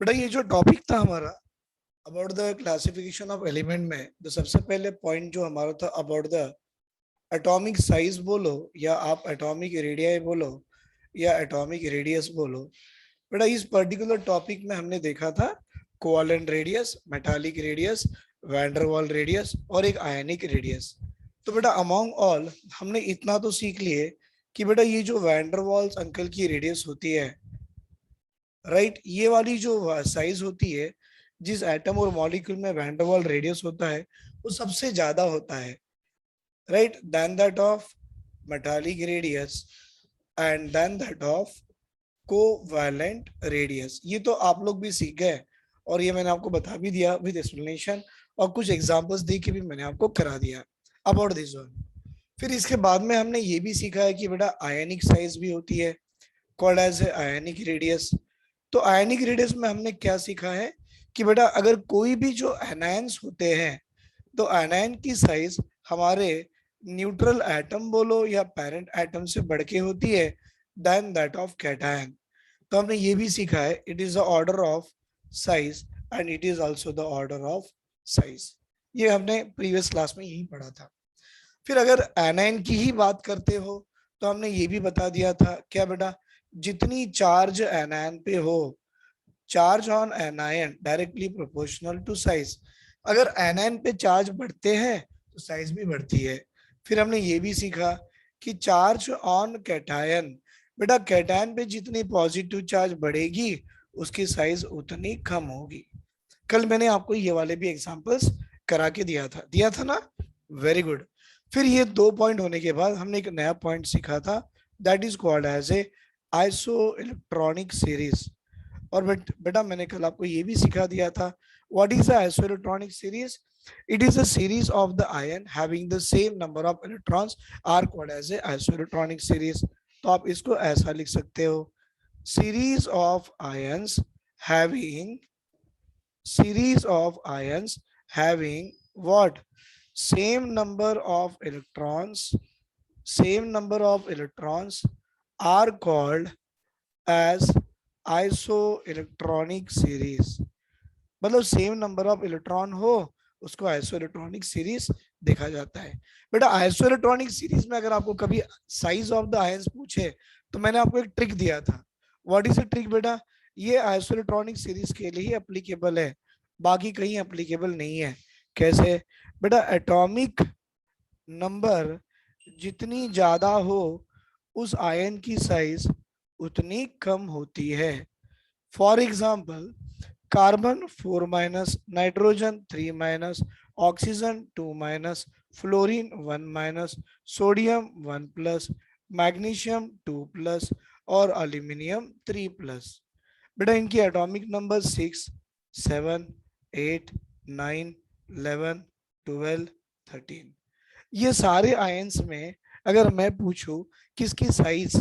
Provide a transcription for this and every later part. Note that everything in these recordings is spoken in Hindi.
बेटा ये जो टॉपिक था हमारा about the classification of element में, तो सबसे पहले पॉइंट जो हमारा था अबाउट द एटॉमिक साइज बोलो या आप एटॉमिक रेडियाई बोलो या एटॉमिक रेडियस बोलो। बेटा इस पर्टिकुलर टॉपिक में हमने देखा था covalent radius, metallic radius, van der Waals radius और एक आयनिक रेडियस। तो बेटा अमॉन्ग ऑल हमने इतना तो सीख लिए कि बेटा ये जो वैंडरवाल्स अंकल की रेडियस होती है, राइट, ये वाली जो साइज होती है, जिस एटम और मॉलिक्यूल में वैंडरवाल रेडियस होता है वो सबसे ज्यादा होता है, right, then that of metallic radius and then that of covalent radius. ये तो आप लोग भी सीख गए और ये मैंने आपको बता भी दिया विद एक्सप्लेनेशन, और कुछ एग्जांपल्स दे के भी मैंने आपको करा दिया अबाउट दिस वन। फिर इसके बाद में हमने ये भी सीखा है कि बेटा आयनिक साइज भी होती है, कॉल्ड एज आयनिक रेडियस। तो आयनिक रेडियस में हमने क्या सीखा है कि बेटा अगर कोई भी जो एनायंस होते हैं तो एनायन की साइज हमारे न्यूट्रल एटम बोलो या पेरेंट एटम से बढ़ के होती है देन दैट ऑफ कैटायन। तो हमने ये भी सीखा है it is the order of size and it is also the order of size. ये हमने प्रीवियस क्लास में यही पढ़ा था। फिर अगर एनायन की ही बात करते हो तो हमने ये भी बता दिया था क्या बेटा, जितनी चार्ज एनायन पे हो, charge on anion directly proportional to size. अगर एनायन पे चार्ज बढ़ते हैं तो साइज भी बढ़ती है। फिर हमने ये भी सीखा कि चार्ज ऑन कैटायन, बेटा कैटायन पे जितनी पॉजिटिव चार्ज बढ़ेगी उसकी साइज उतनी कम होगी। कल मैंने आपको ये वाले भी एग्जांपल्स करा के दिया था ना। Very good. फिर ये दो पॉइंट होने के बाद हमने एक नया पॉइंट सीखा था, that is called as a isoelectronic series. और बेटा मैंने कल आपको ये भी सिखा दिया था what is the isoelectronic series. It is a series of the ion having the same number of electrons are called as a isoelectronic series. तो आप इसको ऐसा लिख सकते हो, series of ions having, series of ions having what, same number of electrons, same number of electrons are called as isoelectronic series। मतलब सेम नंबर ऑफ इलेक्ट्रॉन हो उसको आइसोइलेक्ट्रॉनिक सीरीज देखा जाता है। बेटा आइसोइलेक्ट्रॉनिक सीरीज में अगर आपको कभी साइज ऑफ द आयंस पूछे तो मैंने आपको एक ट्रिक दिया था। व्हाट इज अ ट्रिक बेटा, ये आइसोइलेक्ट्रॉनिक सीरीज के लिए ही एप्लीकेबल है, बाकी कहीं एप्लीकेबल नहीं है। कैसे बेटा, एटॉमिक नंबर जितनी ज्यादा हो उस आयन की साइज उतनी कम होती है। For example carbon 4 minus, nitrogen 3 minus, oxygen 2 minus, fluorine 1 minus, sodium 1 plus, magnesium 2 plus और एल्यूमिनियम 3 प्लस। बेटा इनकी एटॉमिक नंबर 6, 7, 8, 9, 11, 12, 13। ये सारे आयंस में अगर मैं पूछूं किसकी साइज,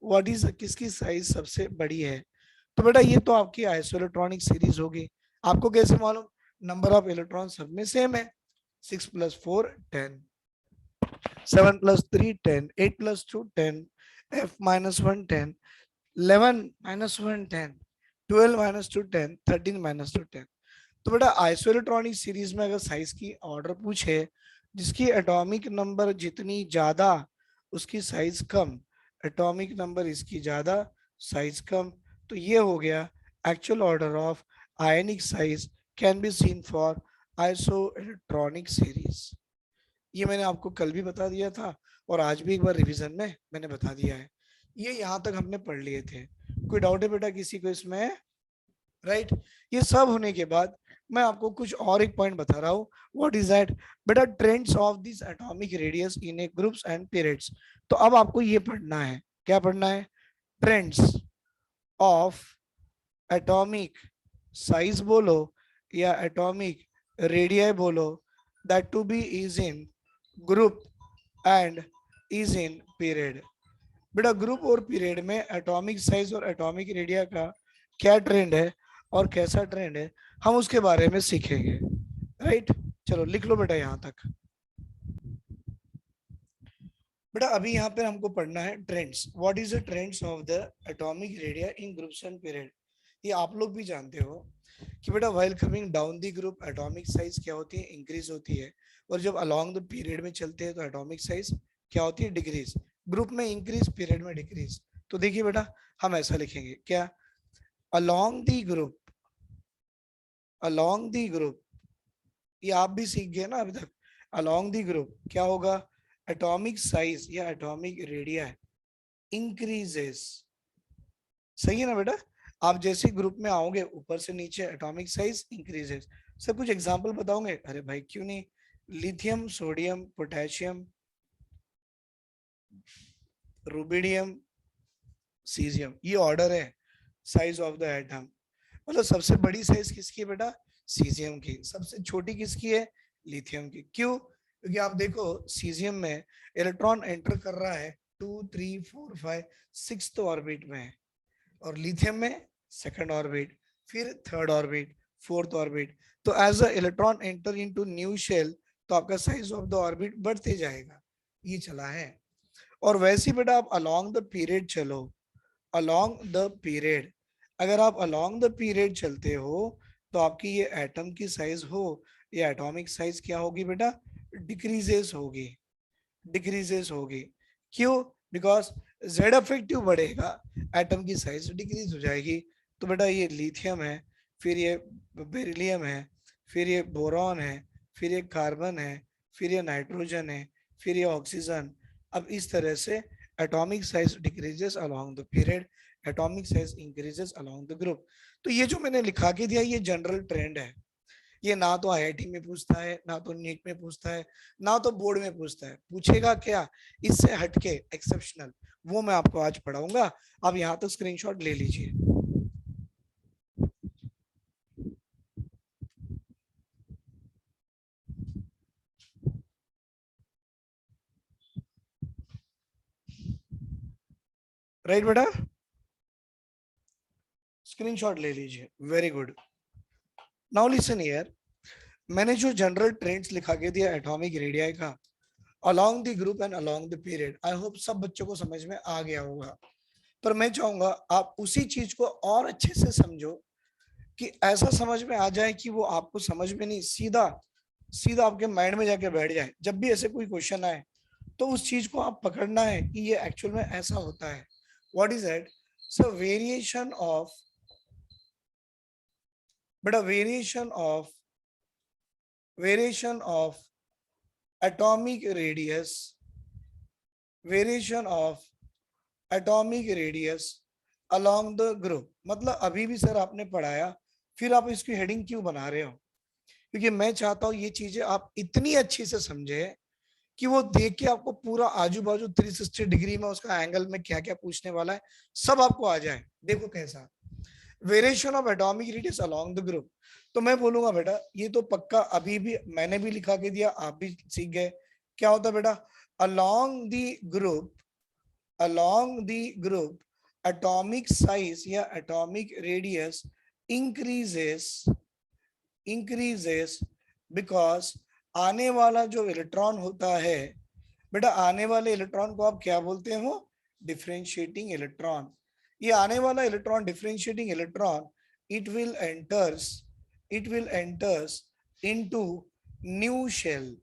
व्हाट इज, किसकी साइज सबसे बड़ी है, तो बेटा ये तो आपकी आइसोइलेक्ट्रॉनिक सीरीज होगी। आपको कैसे मालूम, नंबर ऑफ इलेक्ट्रॉन सब में सेम है, 6 plus 4 10, 7 plus 3 10, 8 plus 2 10, f minus 1 10, 11 minus 1 10, 12 minus 2 10, 13 minus 2 10। तो बेटा आइसोइलेक्ट्रॉनिक सीरीज में अगर साइज की ऑर्डर पूछे, जिसकी एटॉमिक नंबर जितनी ज्यादा उसकी साइज कम, एटॉमिक नंबर इसकी ज्यादा साइज कम, तो ये हो गया actual order of ionic size can be scene for iso electronic series. ये मैंने आपको कल भी बता दिया था और आज भी एक बार रिवीजन में मैंने बता दिया है। ये यहाँ तक हमने पढ़ लिए थे। कोई डाउट है बेटा किसी को इसमें, राइट? ये सब होने के बाद मैं आपको कुछ और एक पॉइंट बता रहा हूँ, व्हाट इज दैट बेटा, trends of this atomic radius in A groups and periods. तो अब आपको ये पढ़ना है, क्या पढ़ना है, ट्रेंड्स ऑफ एटॉमिक साइज बोलो या एटॉमिक रेडियाई बोलो, that to be is in group and is in period. बेटा ग्रुप और पीरियड में एटॉमिक साइज और एटॉमिक रेडिया का क्या ट्रेंड है और कैसा ट्रेंड है, हम उसके बारे में सीखेंगे, राइट? चलो लिख लो बेटा यहां तक। बेटा अभी यहाँ पे हमको पढ़ना है trends, what is the trends of the atomic radii in groups and period. ये आप लोग भी जानते हो कि बेटा while coming down the group atomic size क्या होती है, इंक्रीज होती है, और जब अलोंग द पीरियड में चलते हैं तो एटॉमिक साइज क्या होती है, डिक्रीज। ग्रुप में इंक्रीज, पीरियड में डिक्रीज। तो देखिए बेटा हम ऐसा लिखेंगे क्या, along the group, along the group, ये आप भी सीख गए ना अभी तक। अलोंग द ग्रुप क्या होगा, एटॉमिक साइज या एटॉमिक रेडिया इंक्रीजेस। सही है ना बेटा, आप जैसे ग्रुप में आओगे ऊपर से नीचे एटॉमिक साइज इंक्रीजेस। सर कुछ एग्जांपल बताओगे, अरे भाई क्यों नहीं, lithium, sodium, potassium, rubidium, caesium, ये ऑर्डर है साइज ऑफ द एटम। मतलब सबसे बड़ी साइज किसकी है बेटा, सीजियम की। सबसे छोटी किसकी है, लिथियम की। क्यों, क्योंकि आप देखो सीजियम में इलेक्ट्रॉन एंटर कर रहा है 2 3 4 5 6 ऑर्बिट में है, और लिथियम में सेकंड ऑर्बिट, फिर थर्ड ऑर्बिट, फोर्थ ऑर्बिट। तो as a electron enter into new shell तो आपका साइज ऑफ द ऑर्बिट बढ़ते जाएगा, ये चला है। और वैसे ही बेटा आप अलोंग द पीरियड चलो, अलोंग द पीरियड, अगर आप अलोंग द पीरियड चलते हो तो आपकी ये एटम की साइज हो, ये एटॉमिक साइज क्या होगी बेटा, डिक्रीजेस होगी, डिक्रीजेस होगी। क्यों, बिकॉज जेड इफेक्टिव बढ़ेगा, एटम की साइज डिक्रीज हो जाएगी। तो बेटा ये लिथियम है, फिर ये बेरिलियम है, फिर ये बोरॉन है, फिर ये कार्बन है, फिर ये नाइट्रोजन है, फिर ये ऑक्सीजन। अब इस तरह से atomic size decreases along the period, atomic size increases along the group. तो ये जो मैंने लिखा के दिया ये जनरल ट्रेंड है। ये ना तो आईआईटी में पूछता है, ना तो नीट में पूछता है, ना तो बोर्ड में पूछता है। पूछेगा क्या इससे हटके एक्सेप्शनल, वो मैं आपको आज पढ़ाऊंगा। आप यहाँ तक स्क्रीनशॉट ले लीजिए। राइट बेटा, स्क्रीनशॉट ले लीजिए, very good. Now listen here, मैंने जो जनरल ट्रेंड्स लिखा के दिया एटॉमिक रेडियाई का along the group and along the period, I hope सब बच्चों को समझ में आ गया होगा। पर मैं चाहूंगा आप उसी चीज को और अच्छे से समझो, कि ऐसा समझ में आ जाए कि वो आपको समझ में नहीं, सीधा सीधा आपके माइंड में जाके बैठ जाए। जब भी ऐसे कोई क्वेश्चन आए तो उस चीज को आप पकड़ना है कि ये एक्चुअल में ऐसा होता है। What is that, so variation of, but a variation of atomic radius, variation of atomic radius along the group. मतलब अभी भी सर आपने पढ़ाया, फिर आप इसकी हेडिंग क्यों बना रहे हो, क्योंकि मैं चाहता हूं ये चीजें आप इतनी अच्छी से समझे कि वो देख के आपको पूरा आजू बाजू 360 डिग्री में उसका एंगल में क्या क्या पूछने वाला है सब आपको आ जाए। देखो कैसा, variation of atomic radius along the group. तो मैं बोलूंगा बेटा ये तो पक्का अभी भी मैंने भी लिखा के दिया, आप भी सीख गए। क्या होता है बेटा, along the group, along the group atomic size या atomic radius increases, increases because आने वाला जो इलेक्ट्रॉन होता है बेटा, आने वाले इलेक्ट्रॉन को आप क्या बोलते हो, डिफरेंशिएटिंग इलेक्ट्रॉन। ये आने वाला electron, differentiating electron, it will enters, it will enters into new shell,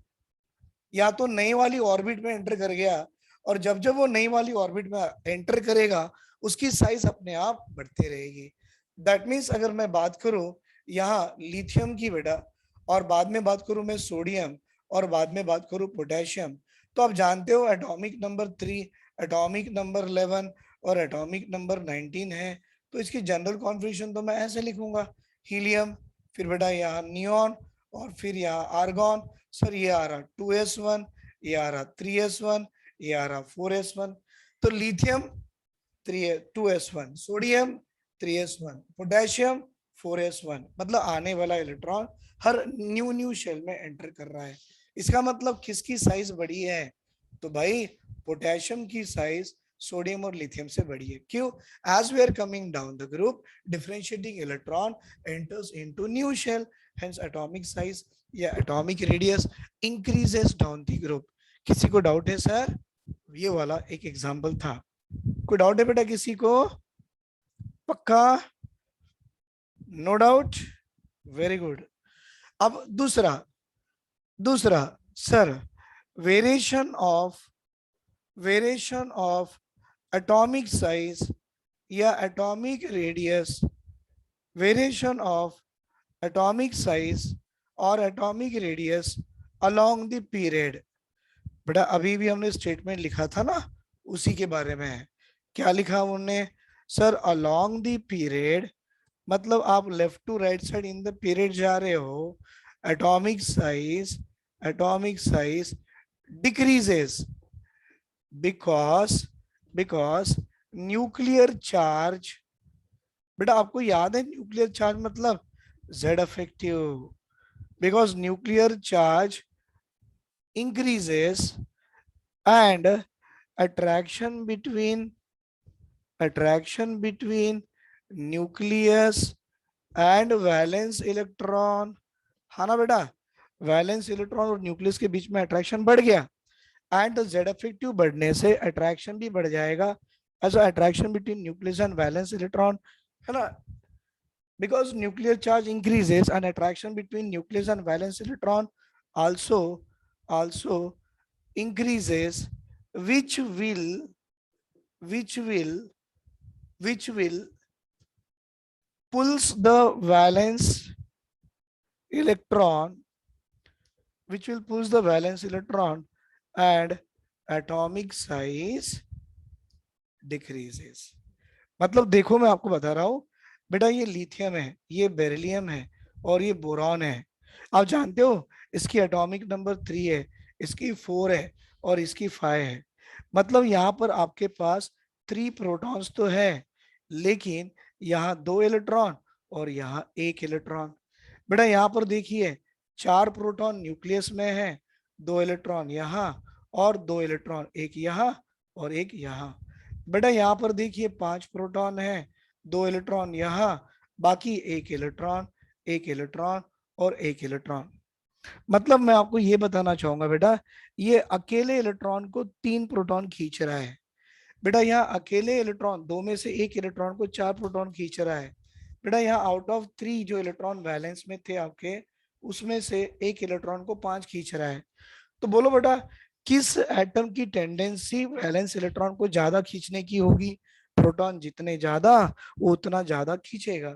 या तो नई वाली ऑर्बिट में एंटर कर गया, और जब जब वो नई वाली ऑर्बिट में एंटर करेगा उसकी साइज अपने आप बढ़ती रहेगी। दैट मीन्स अगर मैं बात करूं यहाँ लिथियम की बेटा, और बाद में बात करूं मैं सोडियम, और बाद में बात करूं पोटेशियम, तो आप जानते हो एटॉमिक नंबर 3, एटॉमिक नंबर 11 और एटॉमिक नंबर 19 है। तो इसकी जनरल कॉन्फ़िगरेशन तो मैं ऐसे लिखूंगा, हीलियम, फिर बेटा यहाँ नियॉन, और फिर यहाँ आर्गॉन। सर ये आ रहा 2s1, ये आ रहा 3s1, ये आ रहा 4s1। तो lithium 2s1, sodium 3s1, potassium 4s1। मतलब आने वाला इलेक्ट्रॉन हर न्यू न्यू शेल में एंटर कर रहा है। इसका मतलब किसकी साइज बड़ी है, तो भाई पोटेशियम की साइज सोडियम और लिथियम से बड़ी है। क्यों, as we are coming down the group differentiating electron enters into new shell, hence atomic size या atomic radius increases down the group. किसी को डाउट है सर, ये वाला एक एग्जांपल था। कोई डाउट है बेटा किसी को, पक्का, नो डाउट, वेरी गुड। अब दूसरा, दूसरा sir, variation of atomic size या atomic radius, variation of atomic size और atomic radius along the period. बेटा अभी भी हमने स्टेटमेंट लिखा था ना, उसी के बारे में है। क्या लिखा उन्होंने? सर अलोंग द पीरियड, मतलब आप left to right side in the period जा रहे हो, atomic size decreases because nuclear charge. बेटा आपको याद है न्यूक्लियर चार्ज मतलब Z effective, because nuclear charge increases and attraction between nucleus and valence electron, हाँ ना बेटा, वैलेंस इलेक्ट्रॉन और न्यूक्लियस के बीच में अट्रैक्शन बढ़ गया, एंड जेड इफेक्टिव बढ़ने से अट्रैक्शन भी बढ़ जाएगा, as attraction between nucleus and valence electron, है ना, because nuclear charge increases and attraction between nucleus and valence electron also increases, which will which will which will pulls the valence electron, and atomic size decreases। मतलब देखो मैं आपको बता रहा हूं बेटा, ये लिथियम है, ये बेरिलियम है और ये बोरॉन है। आप जानते हो इसकी एटॉमिक नंबर 3 है, इसकी 4 है और इसकी 5 है। मतलब यहाँ पर आपके पास 3 प्रोटॉन्स तो है, लेकिन यहाँ 2 इलेक्ट्रॉन और यहाँ 1 इलेक्ट्रॉन। बेटा यहाँ पर देखिए 4 प्रोटॉन न्यूक्लियस में है, 2 इलेक्ट्रॉन यहाँ और 2 इलेक्ट्रॉन, एक यहाँ और एक यहाँ। बेटा यहाँ पर देखिए 5 प्रोटॉन है, 2 इलेक्ट्रॉन यहाँ, बाकी एक इलेक्ट्रॉन और एक इलेक्ट्रॉन। मतलब मैं आपको ये बताना चाहूंगा बेटा, ये अकेले इलेक्ट्रॉन को 3 प्रोटॉन खींच रहा है। बेटा यहाँ अकेले इलेक्ट्रॉन, 2 में से एक इलेक्ट्रॉन को 4 प्रोटॉन खींच रहा है। बेटा यहाँ आउट ऑफ 3 जो इलेक्ट्रॉन वैलेंस में थे आपके, उसमें से एक इलेक्ट्रॉन को 5 खींच रहा है। तो बोलो बेटा किस एटम की टेंडेंसी वैलेंस इलेक्ट्रॉन को ज्यादा खींचने की होगी? प्रोटॉन जितने ज्यादा वो उतना ज्यादा खींचेगा।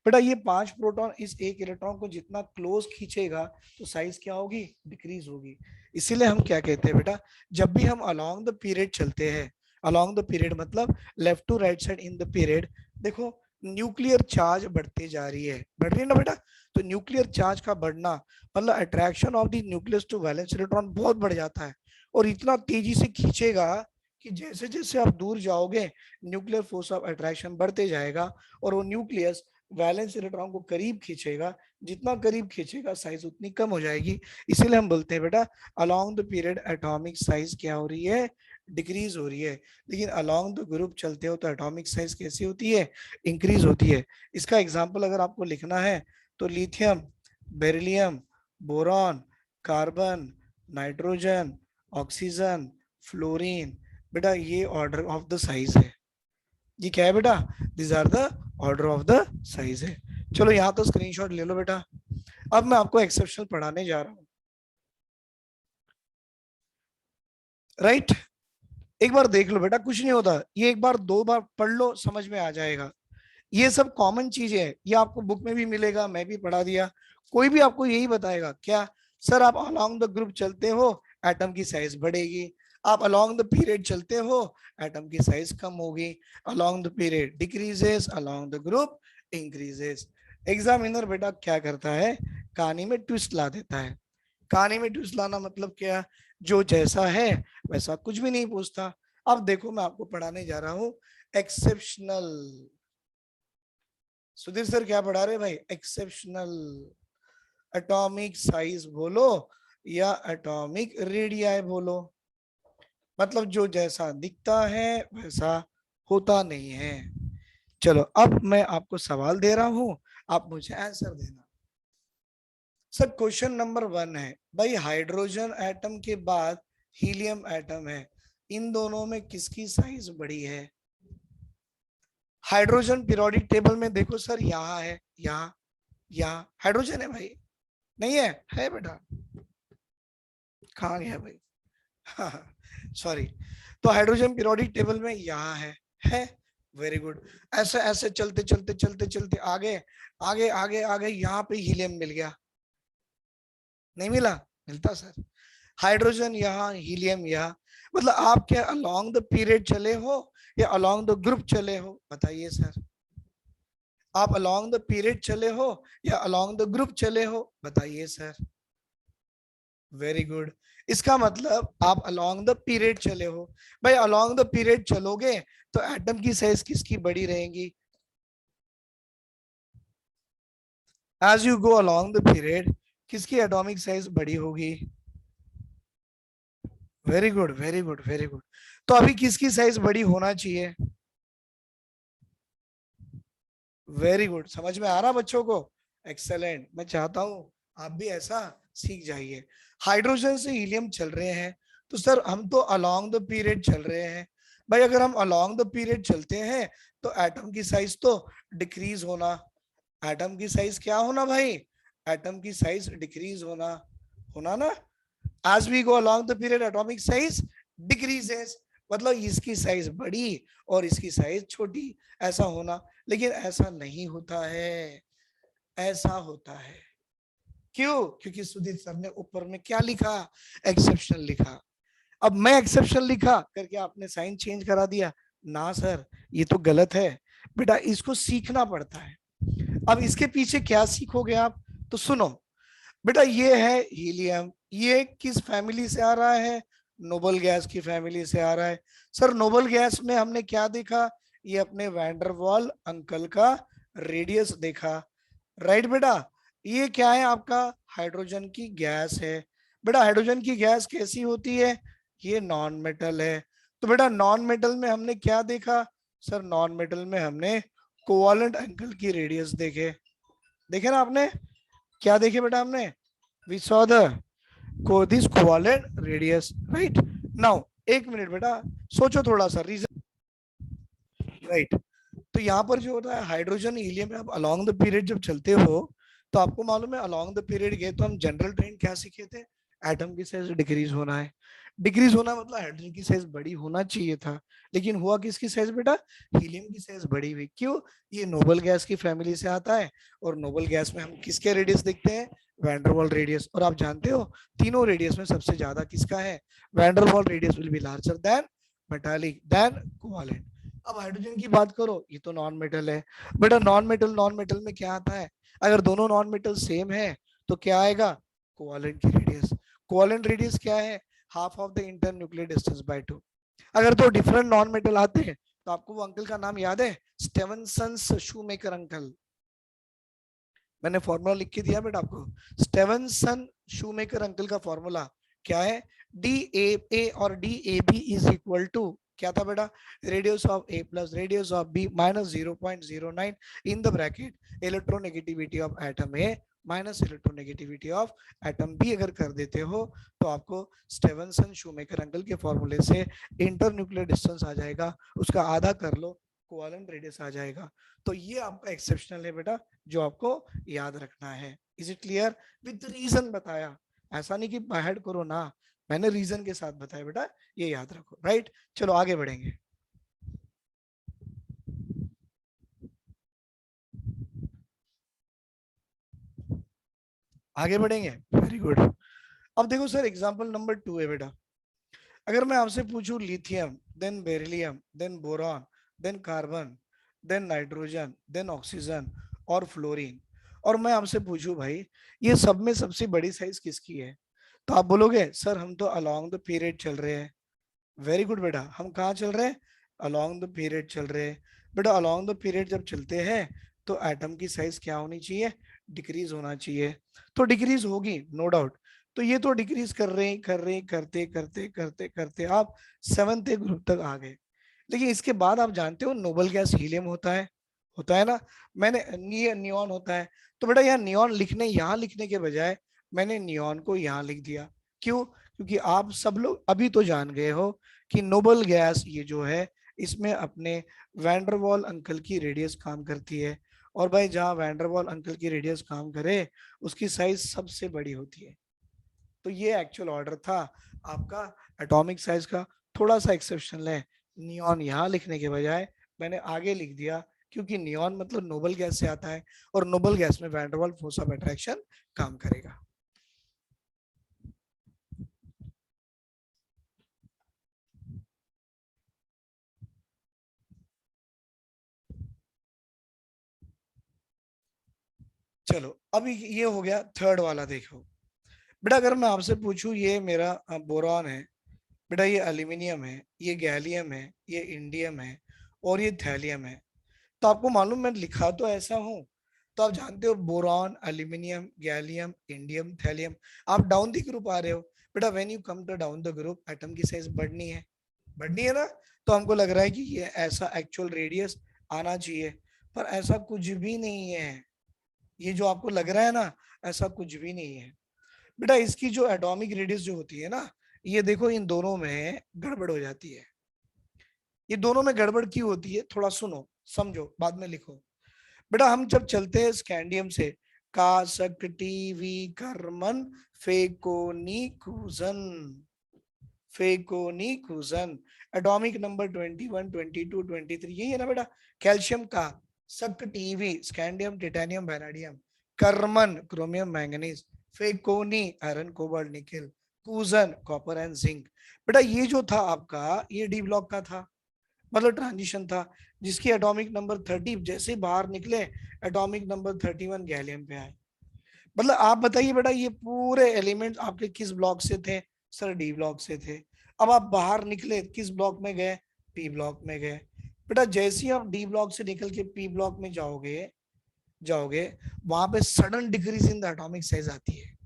बेटा ये 5 प्रोटॉन इस एक इलेक्ट्रॉन को जितना क्लोज खींचेगा तो साइज क्या होगी? डिक्रीज होगी। इसीलिए हम क्या कहते हैं बेटा, जब भी हम अलोंग द पीरियड चलते हैं, अलोंग द पीरियड मतलब left to right side in the period, देखो न्यूक्लियर चार्ज बढ़ते जा रही है, बढ़ रही है ना बेटा। तो न्यूक्लियर चार्ज का बढ़ना मतलब attraction of the nucleus to valence electron बहुत बढ़ जाता है, और इतना तेजी से खींचेगा कि जैसे जैसे आप दूर जाओगे न्यूक्लियर फोर्स ऑफ अट्रैक्शन बढ़ते जाएगा, और वो न्यूक्लियस वैलेंस इलेक्ट्रॉन को करीब खींचेगा, जितना करीब खींचेगा साइज उतनी कम हो जाएगी। इसीलिए हम बोलते हैं बेटा along the period atomic size क्या हो रही है? डिक्रीज हो रही है। लेकिन अलोंग द ग्रुप चलते हो तो एटॉमिक साइज कैसी होती है? इंक्रीज होती है। इसका एग्जाम्पल अगर आपको लिखना है तो lithium, beryllium, boron, carbon, nitrogen, oxygen, fluorine, बेटा ये ऑर्डर ऑफ द साइज है। ये क्या है बेटा? This are the order of the size है। चलो यहां तो स्क्रीनशॉट ले लो बेटा। अब मैं आपको एक्सेप्शनल पढ़ाने जा रहा हूं, राइट? एक बार देख लो बेटा, कुछ नहीं होता, ये एक बार 2 बार पढ़ लो समझ में आ जाएगा। ये सब कॉमन चीजें है, ये आपको बुक में भी मिलेगा, मैं भी पढ़ा दिया। कोई भी आपको यही बताएगा क्या? सर आप अलोंग द ग्रुप चलते हो एटम की साइज बढ़ेगी, आप अलोंग द पीरियड चलते हो एटम की साइज कम होगी, along the period decreases, along the group increases. Examiner बेटा क्या करता है? कहानी में ट्विस्ट ला देता है। कहानी में ट्विस्ट लाना मतलब क्या? जो जैसा है वैसा कुछ भी नहीं पूछता। अब देखो मैं आपको पढ़ाने जा रहा हूं एक्सेप्शनल। सुधीर सर क्या पढ़ा रहे भाई? एक्सेप्शनल। एटॉमिक साइज बोलो या एटॉमिक रेडियाई बोलो, मतलब जो जैसा दिखता है वैसा होता नहीं है। चलो अब मैं आपको सवाल दे रहा हूं, आप मुझे आंसर देना। सर क्वेश्चन नंबर 1 है भाई, हाइड्रोजन एटम के बाद हीलियम एटम है, इन दोनों में किसकी साइज बड़ी है? हाइड्रोजन पीरियोडिक टेबल में देखो सर, यहाँ है, यहाँ हाइड्रोजन है भाई, नहीं है बेटा, कहाँ गया भाई, हाँ सॉरी। तो हाइड्रोजन पीरियोडिक टेबल में यहाँ है, वेरी गुड। ऐसे ऐसे चलते चलते चलते चलते आगे आगे आगे आगे यहाँ पे हीलियम मिल गया, नहीं मिला, मिलता सर। हाइड्रोजन यहाँ, हीलियम यहाँ, मतलब आप क्या अलोंग द पीरियड चले हो या अलोंग द ग्रुप चले हो, बताइए सर। आप अलोंग द पीरियड चले हो या अलोंग द ग्रुप चले हो, बताइए सर। Very good. इसका मतलब आप अलोंग द पीरियड चले हो। भाई अलोंग द पीरियड चलोगे तो एटम की साइज किसकी बड़ी रहेगी? As you go along the period किसकी एटॉमिक साइज बड़ी होगी? Very good very good very good. तो अभी किसकी साइज बड़ी होना चाहिए? वेरी गुड, समझ में आ रहा बच्चों को? एक्सेलेंट। मैं चाहता हूं आप भी ऐसा सीख जाइए। हाइड्रोजन से हीलियम चल रहे हैं तो सर हम तो अलोंग द पीरियड चल रहे हैं। भाई अगर हम अलोंग द पीरियड चलते हैं तो एटम की साइज तो डिक्रीज होना। एटम की साइज क्या होना भाई? एटम की साइज डिक्रीज होना, होना ना। as we go along the period atomic size decreases, मतलब इसकी साइज बड़ी और इसकी साइज छोटी, ऐसा होना। लेकिन ऐसा नहीं होता है, ऐसा होता है। क्यों? क्योंकि सुधीर सर ने ऊपर में क्या लिखा? एक्सेप्शन लिखा। अब मैं एक्सेप्शन लिखा करके आपने साइन चेंज करा दिया ना सर, ये तो गलत है बेटा, इसको सीखना पड़ता है। अब इसके पीछे क्या सीखोगे आप? तो सुनो बेटा, ये है हीलियम, ये किस फैमिली से आ रहा है? नोबल गैस की फैमिली से आ रहा है। सर नोबल गैस में हमने क्या देखा? ये अपने वैंडरवाल अंकल का रेडियस देखा, राइट बेटा। ये क्या है आपका? हाइड्रोजन की गैस है। बेटा हाइड्रोजन की गैस कैसी होती है? ये नॉन मेटल है। तो बेटा नॉन मेटल में हमने क्या देखा? सर नॉन मेटल में हमने कोवालेंट एंगल की रेडियस देखे, देखे ना आपने? क्या देखे बेटा हमने? we saw the this covalent radius, right? now एक मिनट बेटा, सोचो थोड़ा सा रीजन, राइट। तो यहाँ पर जो होता है हाइड्रोजन हीलियम में आप अलोंग द पीरियड जब चलते हो तो आपको मालूम है अलोंग द पीरियड गए तो हम जनरल ट्रेंड क्या सीखे थे? एटम की साइज डिक्रीज होना है। डिक्रीज होना मतलब हाइड्रोजन की साइज बड़ी होना चाहिए था, लेकिन हुआ किसकी साइज बेटा? हीलियम की साइज बड़ी हुई। क्यों? ये नोबल गैस की फैमिली से आता है और नोबल गैस में हम किसके रेडियस देखते हैं? वैंडरवाल रेडियस। और आप जानते हो तीनों रेडियस में सबसे ज्यादा किसका है? Van der Waals radius will be larger than metallic than covalent. अब हाइड्रोजन की बात करो, ये तो नॉन मेटल है बेटा। नॉन मेटल में क्या आता है? अगर दोनों नॉन मेटल सेम है तो क्या आएगा? कोवालेंट की रेडियस। कोवालेंट रेडियस क्या है? Half of the inter nuclear distance by 2। अगर तो डिफरेंट नॉन मेटल आते हैं तो आपको वो अंकल का नाम याद है? Stevensons Shoemaker uncle. मैंने फॉर्मूला लिख के दिया बेटा आपको। स्टेवनसन शूमेकर अंकल का फॉर्मूला क्या है? डी ए और D A B is equal to क्या था बेटा? Radius of A plus radius of B minus 0.09 in the bracket electronegativity of atom A minus electronegativity of atom B. अगर कर देते हो तो आपको स्टेवनसन शूमेकर अंकल के फॉर्मूले से इंटर न्यूक्लियर डिस्टेंस आ जाएगा, उसका आधा कर लो, कोवेलेंट रेडियस आ जाएगा। तो ये आपका एक्सेप्शनल है बेटा, जो आपको याद रखना है। Is it clear? With reason बताया, ऐसा नहीं कि बाहर करो ना, मैंने रीजन के साथ बताया बेटा, ये याद रखो, राइट। चलो आगे बढ़ेंगे। आगे बढ़ेंगे, वेरी गुड। अब देखो सर एग्जांपल नंबर 2 है बेटा। अगर मैं आपसे पूछूं lithium, then beryllium, then boron, then carbon, then nitrogen, then oxygen और फ्लोरीन, और मैं आपसे पूछूं भाई ये सब में सबसे बड़ी साइज किसकी है? तो आप बोलोगे सर हम तो अलोंग द पीरियड चल रहे हैं। वेरी गुड बेटा, हम कहाँ चल रहे हैं? अलोंग द पीरियड चल रहे हैं। बेटा अलोंग द पीरियड जब चलते हैं तो एटम की साइज क्या होनी चाहिए? डिक्रीज होना चाहिए। तो डिक्रीज होगी नो डाउट। तो ये तो डिक्रीज कर रहे करते करते करते करते आप 7th ग्रुप तक आ गए। लेकिन इसके बाद आप जानते हो नोबल गैस हीलियम होता है ना। मैंने नियॉन होता है। तो बेटा यहाँ नियॉन लिखने, यहाँ लिखने के बजाय मैंने नियॉन को यहाँ लिख दिया। क्यों? क्योंकि आप सब लोग अभी तो जान गए हो कि नोबल गैस ये जो है इसमें अपने वैंडरवॉल अंकल की रेडियस काम करती है, और भाई जहां वैंडरवॉल अंकल की रेडियस काम करे उसकी साइज सबसे बड़ी होती है। तो ये एक्चुअल ऑर्डर था आपका एटॉमिक साइज का। थोड़ा सा एक्सेप्शन है, नियॉन यहाँ लिखने के बजाय मैंने आगे लिख दिया, क्योंकि नियॉन मतलब नोबल गैस से आता है, और नोबल गैस में वैन फोर्स ऑफ अट्रैक्शन काम करेगा। चलो अभी ये हो गया थर्ड वाला। देखो बेटा, अगर मैं आपसे पूछूं ये मेरा बोरॉन है, बेटा ये एल्यूमिनियम है, ये गैलियम है, ये इंडियम है, और ये थैलियम है, तो आपको मालूम मैं लिखा तो ऐसा हूं, तो आप जानते हो boron, aluminium, gallium, indium, thallium, आप डाउन द ग्रुप आ रहे हो। बेटा when you come to down the group atom की साइज बढ़नी है, बढ़नी है ना। तो हमको लग रहा है कि ये ऐसा एक्चुअल रेडियस आना चाहिए, पर ऐसा कुछ भी नहीं है। ये जो आपको लग रहा है ना, ऐसा कुछ भी नहीं है। बेटा इसकी जो एटॉमिक रेडियस जो होती है ना, ये देखो इन दोनों में गड़बड़ हो जाती है। ये दोनों में गड़बड़ क्यों होती है, थोड़ा सुनो समझो बाद में लिखो। बेटा हम जब चलते हैं स्कैंडियम से, कासकटीवी कर्मन फेकोनिकुजन, फेकोनिकुजन, एटॉमिक नंबर 21, 22, 23, यही है ना बेटा। कैल्शियम का सक्टीवी, स्कैंडियम, टिटेनियम, वैनाडियम, कर्मन क्रोमियम मैंगनीज, फेकोनी आयरन कोबाल्ट निकेल, कुजन कॉपर एंड जिंक। बेटा ये जो था आपका, ये डी ब्लॉक का था, मतलब ट्रांजिशन था, जिसकी एटॉमिक नंबर 30 जैसे ही बाहर निकले, एटॉमिक नंबर 31 गैलियम पे आए। मतलब आप बताइए बेटा, ये पूरे एलिमेंट आपके किस ब्लॉक से थे, सर डी ब्लॉक से थे। अब आप बाहर निकले किस ब्लॉक में गए, पी ब्लॉक में गए। बेटा जैसे ही आप डी ब्लॉक से निकल के पी ब्लॉक में जाओगे, जाओगे वहां पे sudden decrease in the atomic size आती है।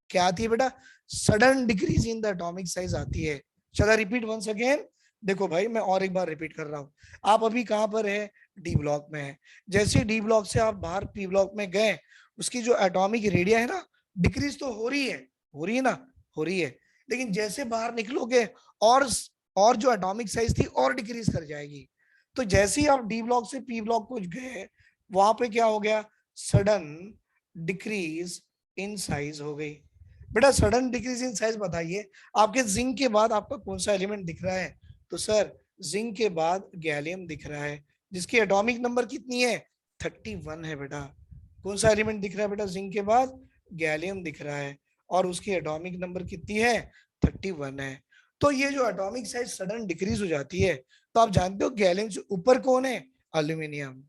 क्या आती है बेटा, sudden decrease in the atomic size आती है। चला रिपीट वंस अगेन, देखो भाई मैं और एक बार रिपीट कर रहा हूँ। आप अभी कहां पर है, डी ब्लॉक में है। जैसे डी ब्लॉक से आप बाहर पी ब्लॉक में गए, उसकी जो एटॉमिक रेडिया है ना, डिक्रीज तो हो रही है, हो रही है ना, हो रही है। लेकिन जैसे बाहर निकलोगे, और और जो एटॉमिक साइज थी और डिक्रीज कर जाएगी। तो जैसे ही आप डी ब्लॉक से पी ब्लॉक को गए, वहां पे क्या हो गया, सडन डिक्रीज इन साइज हो गई। बेटा सडन डिक्रीज इन साइज बताइए, आपके जिंक के बाद आपका कौन सा एलिमेंट दिख रहा है, तो सर जिंक के बाद गैलियम दिख रहा है, जिसकी एटॉमिक नंबर कितनी है, 31 है बेटा। कौन सा एलिमेंट दिख रहा है बेटा जिंक के बाद, गैलियम दिख रहा है, और उसकी एटॉमिक नंबर कितनी है, 31 है। तो ये जो एटॉमिक साइज सडन डिक्रीज हो जाती है, तो आप जानते हो गैलियम से ऊपर कौन है, एल्यूमिनियम।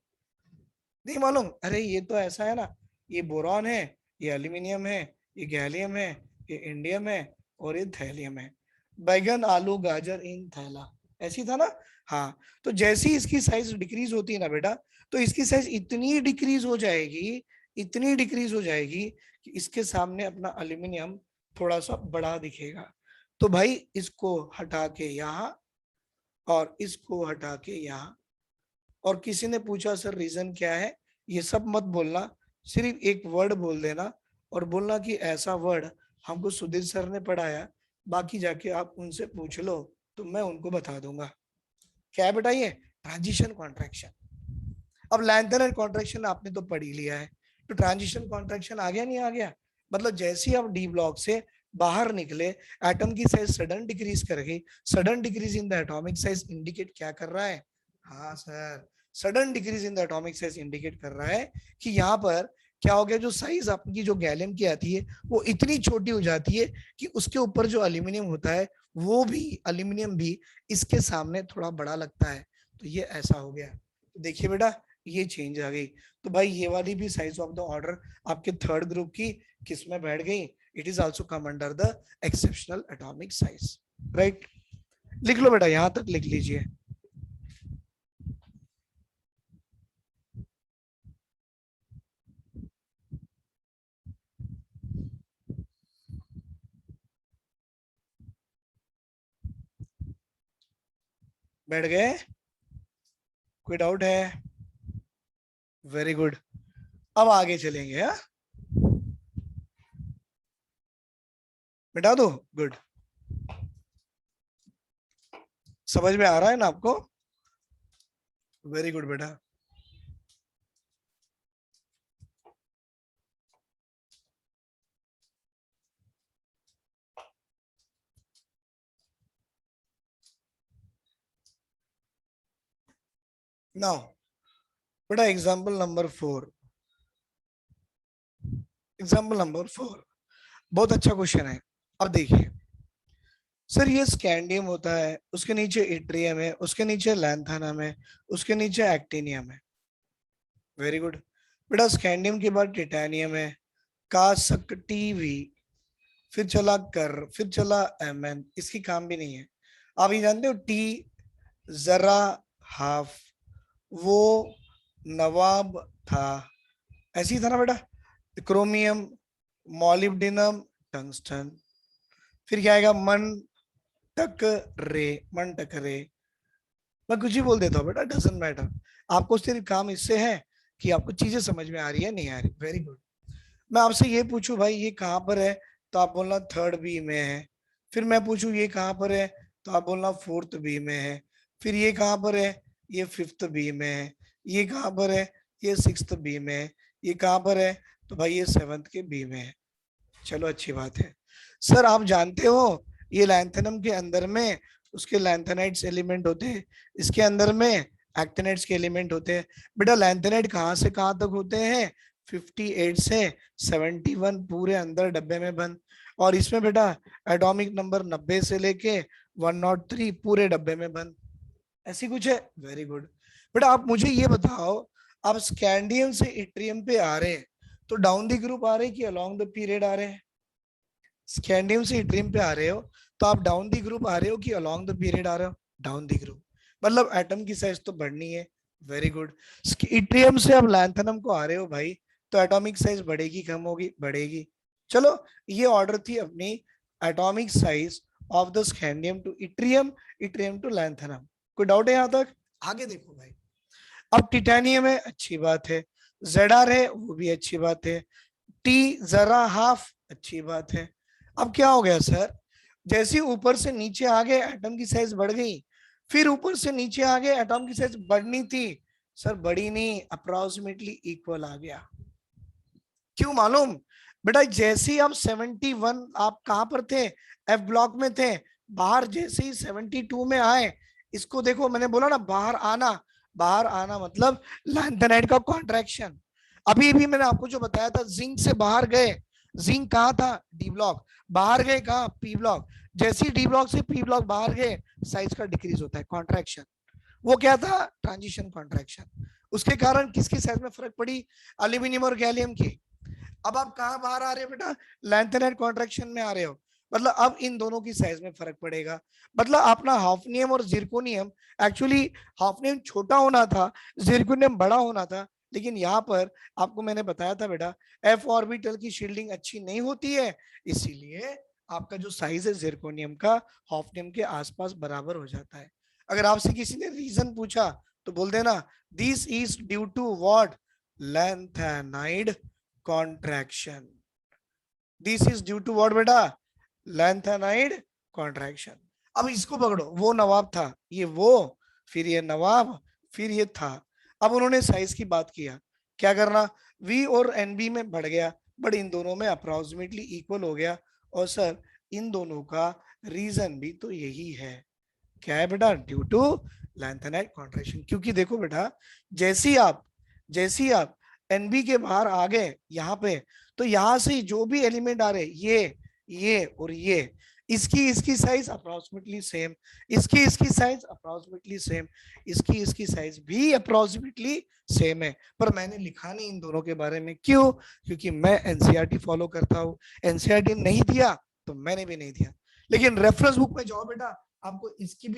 नहीं मालूम, अरे ये तो ऐसा है ना, ये बोरॉन है, ये एल्यूमिनियम है, ये गैलियम है, ये इंडियम है, और ये थैलियम है। बैगन आलू गाजर इन थैला, ऐसी था ना। हाँ, तो जैसी इसकी साइज डिक्रीज होती है ना बेटा, तो इसकी साइज इतनी डिक्रीज हो जाएगी, इतनी डिक्रीज हो जाएगी कि इसके सामने अपना एल्यूमिनियम थोड़ा सा बड़ा दिखेगा। तो भाई इसको हटा के यहाँ, और इसको हटा के यहाँ, और किसी ने पूछा सर रीजन क्या है, ये सब मत बोलना, सिर्फ एक वर्ड बोल देना, और बोलना कि ऐसा वर्ड हमको सुधीर सर ने पढ़ाया, बाकी जाके आप उनसे पूछ लो, तो मैं उनको बता दूंगा। क्या है बेटा, ये ट्रांजिशन कॉन्ट्रैक्शन। अब लैंथर एंड कॉन्ट्रैक्शन आपने तो पढ़ ही लिया है, तो ट्रांजिशन कॉन्ट्रैक्शन आ गया नहीं आ गया। मतलब जैसे ही आप डी ब्लॉक से बाहर निकले, एटम की साइज सडन डिक्रीज कर गई। Sudden decrease in the atomic size indicate क्या कर रहा है, हाँ sir, sudden decrease in the atomic size indicate कर रहा है कि यहाँ पर क्या हो गया, जो साइज आपकी जो गैलियम की आती है वो इतनी छोटी हो जाती है कि उसके ऊपर जो एल्यूमिनियम होता है, वो भी एल्यूमिनियम भी इसके सामने थोड़ा बड़ा लगता है। तो ये ऐसा हो गया। तो देखिए बेटा, ये चेंज आ गई। तो भाई ये वाली भी साइज ऑफ द ऑर्डर आपके थर्ड ग्रुप की किस में बैठ गई, it is also come under the exceptional atomic size, right. लिख लो बेटा, यहां तक लिख लीजिए। बैठ गए, कोई डाउट है, वेरी गुड। अब आगे चलेंगे, हाँ मिटा दो, गुड। समझ में आ रहा है ना आपको, वेरी गुड बेटा। नाउ बेटा एग्जाम्पल नंबर 4 बहुत अच्छा क्वेश्चन है। अब देखिए सर, ये स्कैंडियम होता है, उसके नीचे इट्रियम है, उसके नीचे लैंथेनम है, उसके नीचे एक्टिनियम है। वेरी गुड बेटा। स्कैंडियम के बाद टिटेनियम है, कासक टीवी, फिर चला कर, फिर चला एमएन, इसकी काम भी नहीं है। आप ये जानते हो टी जरा हाफ, वो नवाब था, ऐसे ही था ना बेटा। क्रोमियम, मॉलिब्डेनम, टंगस्टन, फिर क्या आएगा मन टक रे, मन टक रे। मैं कुछ भी बोल देता हूँ बेटा, डजंट मैटर। आपको सिर्फ काम इससे है कि आपको चीजें समझ में आ रही है नहीं आ रही। Very good. मैं आपसे ये पूछूं भाई ये कहाँ पर है, तो आप बोलना थर्ड बी में है। फिर मैं पूछूं ये कहाँ पर है, तो आप बोलना फोर्थ बी में है। फिर ये कहाँ पर है, ये फिफ्थ बी में है। ये कहाँ पर है, ये सिक्स्थ बी में है। ये कहाँ पर है, तो भाई ये सेवंथ के बी में है। चलो अच्छी बात है। सर आप जानते हो ये लैंथेनम के अंदर में उसके लैंथेनाइट्स एलिमेंट होते हैं, इसके अंदर में एक्टिनाइट्स के एलिमेंट होते हैं। बेटा लैंथेनाइट कहाँ से कहाँ तक होते हैं, 58 से 71 पूरे अंदर डब्बे में बंद। और इसमें बेटा एटॉमिक नंबर 90 से लेके 103 पूरे डब्बे में बंद। ऐसी कुछ है। वेरी गुड बेटा। आप मुझे ये बताओ, आप स्कैंडियम से इट्रियम पे आ रहे हैं तो डाउन द ग्रुप आ रहे हैं कि अलोंग द पीरियड आ रहे हैं? स्कैंडियम से इट्रियम पे आ रहे हो तो आप डाउन दी ग्रुप आ रहे हो कि अलोंग द पीरियड आ रहे हो? डाउन दी ग्रुप, मतलब एटम की साइज तो बढ़नी है। Very good. इट्रियम से आप लैंथेनम को आ रहे हो भाई, तो एटॉमिक साइज बढ़ेगी कम होगी? बढ़ेगी। चलो ये ऑर्डर थी अपनी atomic size of the scandium to yttrium, yttrium to lanthanum. कोई डाउट है यहाँ तक? आगे देखो भाई, अब टिटेनियम है, अच्छी बात है। जेडार है, वो भी अच्छी बात है। टी जरा हाफ, अच्छी बात है। अब क्या हो गया सर, जैसे ऊपर से नीचे आ गए एटम की साइज बढ़ गई, फिर ऊपर से नीचे आ गए एटम की साइज बढ़नी थी, सर बढ़ी नहीं, अप्रोक्सीमेटली इक्वल आ गया। क्यों मालूम? बेटा जैसे ही आप 71, आप कहां पर थे, एफ ब्लॉक में थे, बाहर जैसे ही 72 में आए, इसको देखो मैंने बोला ना बाहर आना, बाहर आना मतलब लैंथेनाइट का कॉन्ट्रैक्शन। अभी भी मैंने आपको जो बताया था, जिंक से बाहर गए, जिंक कहाँ था, डी ब्लॉक, बाहर गए कहाँ, पी ब्लॉक। जैसे ही डी ब्लॉक से पी ब्लॉक बाहर गए, साइज का डिक्रीज होता है, कॉन्ट्रैक्शन। वो क्या था, ट्रांजिशन कॉन्ट्रैक्शन। उसके कारण किसकी साइज में फर्क पड़ी, एल्यूमिनियम और गैलियम की। अब आप कहाँ बाहर आ रहे हो बेटा, लेंथेनाइट कॉन्ट्रैक्शन में आ रहे हो, मतलब अब इन दोनों की साइज में फर्क पड़ेगा। मतलब अपना हाफनियम और जिरकोनियम, एक्चुअली हाफनियम छोटा होना था, जिरकोनियम बड़ा होना था, लेकिन यहाँ पर आपको मैंने बताया था बेटा एफ ऑर्बिटल की शील्डिंग अच्छी नहीं होती है, इसीलिए आपका जो साइज है जिरकोनियम का हाफनियम के आसपास बराबर हो जाता है। अगर आपसे किसी ने रीजन पूछा तो बोल देना this is due to what, lanthanide contraction. This is due to what बेटा, lanthanide contraction. अब इसको पकड़ो, वो नवाब था, ये वो, फिर ये नवाब, फिर ये था। अब उन्होंने साइज की बात किया, क्या करना, V और NB में बढ़ गया, बट इन दोनों में अप्रोक्सीमेटली इक्वल हो गया। और सर इन दोनों का रीजन भी तो यही है, क्या है बेटा, ड्यू टू लैंथेनाइड कॉन्ट्रैक्शन। क्योंकि देखो बेटा जैसी आप एनबी के बाहर आ गए यहाँ पे, तो यहाँ से जो भी एलिमेंट आ रहे, ये और ये, इसकी साइज अप्रोक्सीमेटली सेम, इसकी साइज अप्रोक्सीमेटली सेम, इसकी साइज भी अप्रोक्सीमेटली सेम है। पर मैंने लिखा नहीं इन दोनों के बारे में, क्यों? क्योंकि मैं एनसीईआरटी फॉलो करता हूँ, एनसीईआरटी नहीं दिया तो मैंने भी नहीं दिया। लेकिन रेफरेंस बुक में जाओ बेटा, आपको इसकी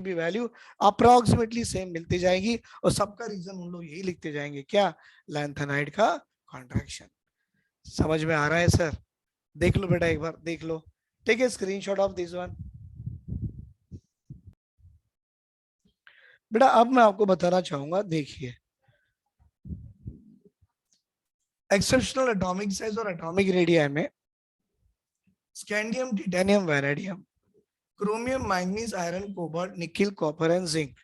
भी वैल्यू अप्रोक्सीमेटली सेम मिलती जाएगी, और सबका रीजन उन लोग यही लिखते जाएंगे, क्या, लैंथेनाइड का कॉन्ट्रैक्शन। समझ में आ रहा है सर? देख लो बेटा, एक बार देख लो, take a screenshot of this one. बेटा अब मैं आपको बताना चाहूंगा, देखिए एक्सेप्शनल एटॉमिक साइज और एटॉमिक रेडियस में scandium, titanium, vanadium, chromium, manganese, iron, cobalt, nickel, copper and zinc,